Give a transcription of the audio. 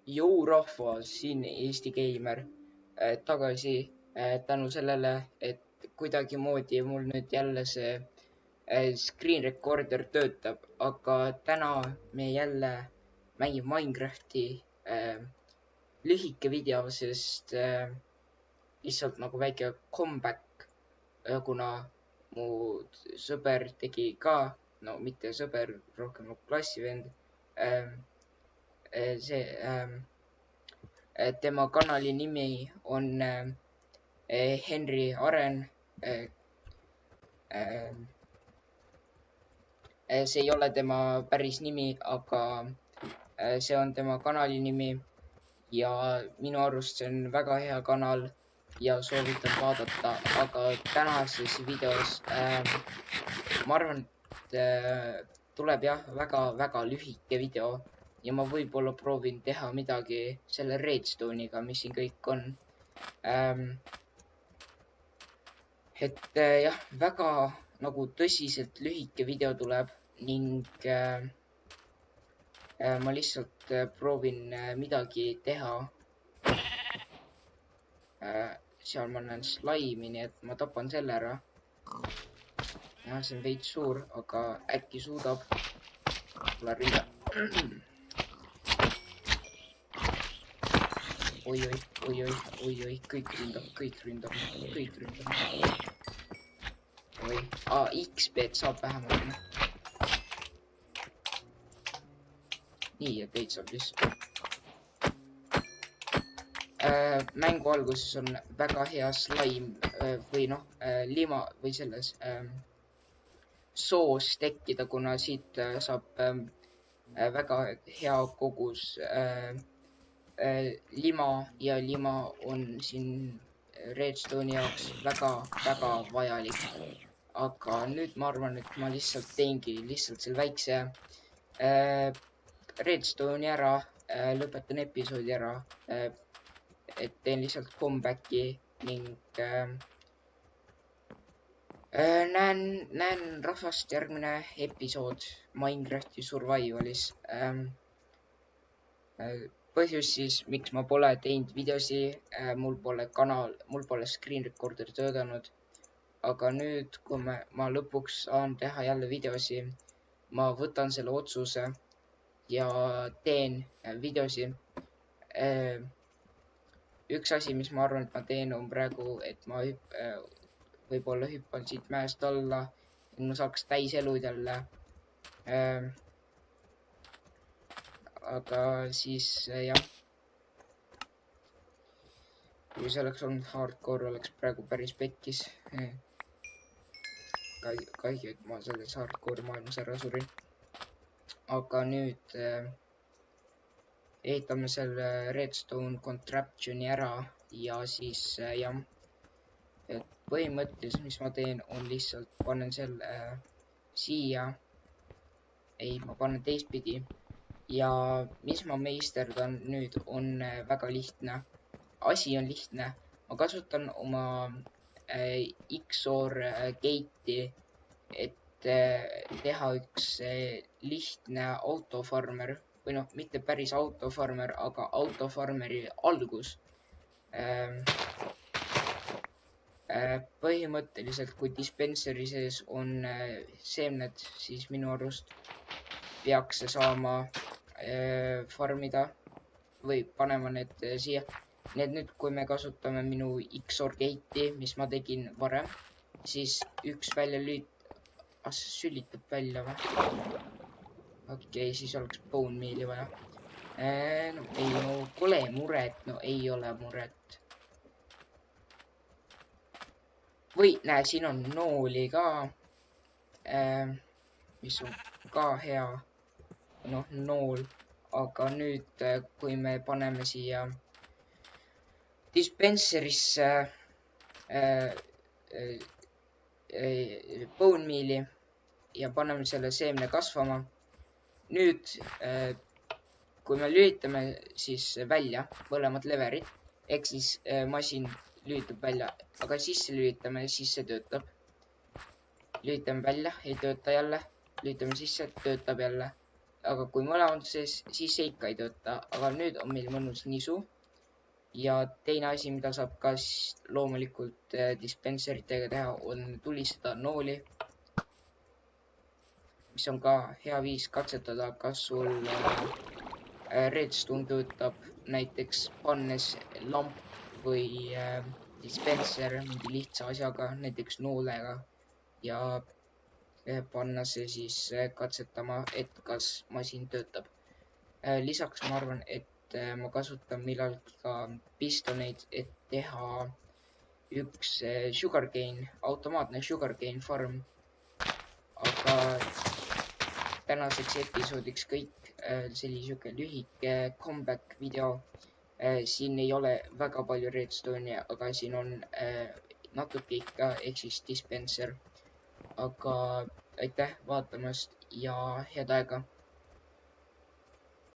Jõu rahvas, siin Eesti Geimer tagasi tänu sellele, et kuidagimoodi mul nüüd jälle see screen recorder töötab, aga täna me jälle mängime Minecrafti lühike video, sest lihtsalt nagu väike comeback, kuna mu sõber tegi ka, no mitte sõber, rohkem nagu klassivend, tema kanali nimi on Henry Aren. See ei ole tema päris nimi, aga see on tema kanali nimi ja minu arust see on väga hea kanal ja soovitan vaadata, aga tänases videos ma arvan, et tuleb jah, väga lühike video ja ma võib-olla proovin teha midagi selle redstone'iga, mis siin kõik on. Jah, väga nagu tõsiselt lühike video tuleb ning ma lihtsalt proovin midagi teha. Seal ma näen slaimi, nii et ma tapan selle ära. Ja, see on veits suur, aga äkki suudab. Tule rinda. Oi, kõik ründab. Oi, XP-d saab vähemalt. Nii, ja teid saab lihtsalt. Mängu alguses on väga hea slaim või noh, lima või selles soos tekkida, kuna siit saab väga hea kogus lima ja lima on siin redstone'i jaoks väga vajalik. Aga nüüd ma arvan, et ma lihtsalt teengi selle väikse redstone'i ära, lõpetan episoodi ära, et teen lihtsalt comeback'i ning näen rahvast järgmine episood Minecrafti Survivalis. Põhjus siis, miks ma pole teinud videosi, mul pole screen recorder töötanud, aga nüüd, kui ma lõpuks saan teha jälle videosi, ma võtan selle otsuse ja teen videosi. Üks asi, mis ma arvan, et ma teen, on praegu, et ma võib-olla hüppan siit mäest alla, et ma saaks täis elud jälle. Aga siis jah, kui see oleks olnud hardcore, oleks praegu päris pekkis. Kahju, et ma selles hardcore maailmas ära surin. Aga nüüd ehitame selle redstone contraption'i ära ja siis jah, et põhimõtteliselt, mis ma teen, on lihtsalt panen selle siia. Ei, ma panen teistpidi. Ja mis ma meisterdan nüüd on väga lihtne. Asi on lihtne. Ma kasutan oma XOR gate'i, et teha üks lihtne autofarmer või noh, mitte päris autofarmer, aga autofarmeri algus. Põhimõtteliselt, kui dispenseri sees on seemned, siis minu arust peaks see saama farmida või panema need siia. Nii et nüüd, kui me kasutame minu XOR gate'i, mis ma tegin varem, siis üks välja sülitab välja või? Okei, siis oleks bone meal'i vaja. No ei, no pole muret, no ei ole muret. Või, näe, siin on nooli ka, mis on ka hea, noh, nool. Aga nüüd, kui me paneme siia dispenserisse bone meal'i ja paneme selle seemne kasvama. Nüüd, kui me lülitame siis välja mõlemad leverid, ehk siis masin lülitab välja, aga sisse lülitame, siis see töötab. Lülitame välja, ei tööta jälle, lülitame sisse, töötab jälle. aga kui mõlema on sees, siis see ikka ei tööta, aga nüüd on meil mõnus nisu. Ja teine asi, mida saab ka siis loomulikult dispenseritega teha, on tulistada nooli, mis on ka hea viis katsetada, kas sul redstone töötab, näiteks pannes lamp või dispenser mingi lihtsa asjaga, näiteks noolega ja panna see siis katsetama, et kas masin töötab. Lisaks ma arvan, et ma kasutan millalgi ka pistoneid, et teha üks sugarcane, automaatne sugarcane farm. Aga tänaseks episoodiks kõik, see oli siuke lühike comeback video. Siin ei ole väga palju redstone'i, aga siin on natuke ikka, ehk siis dispenser. Aga aitäh vaatamast ja head aega!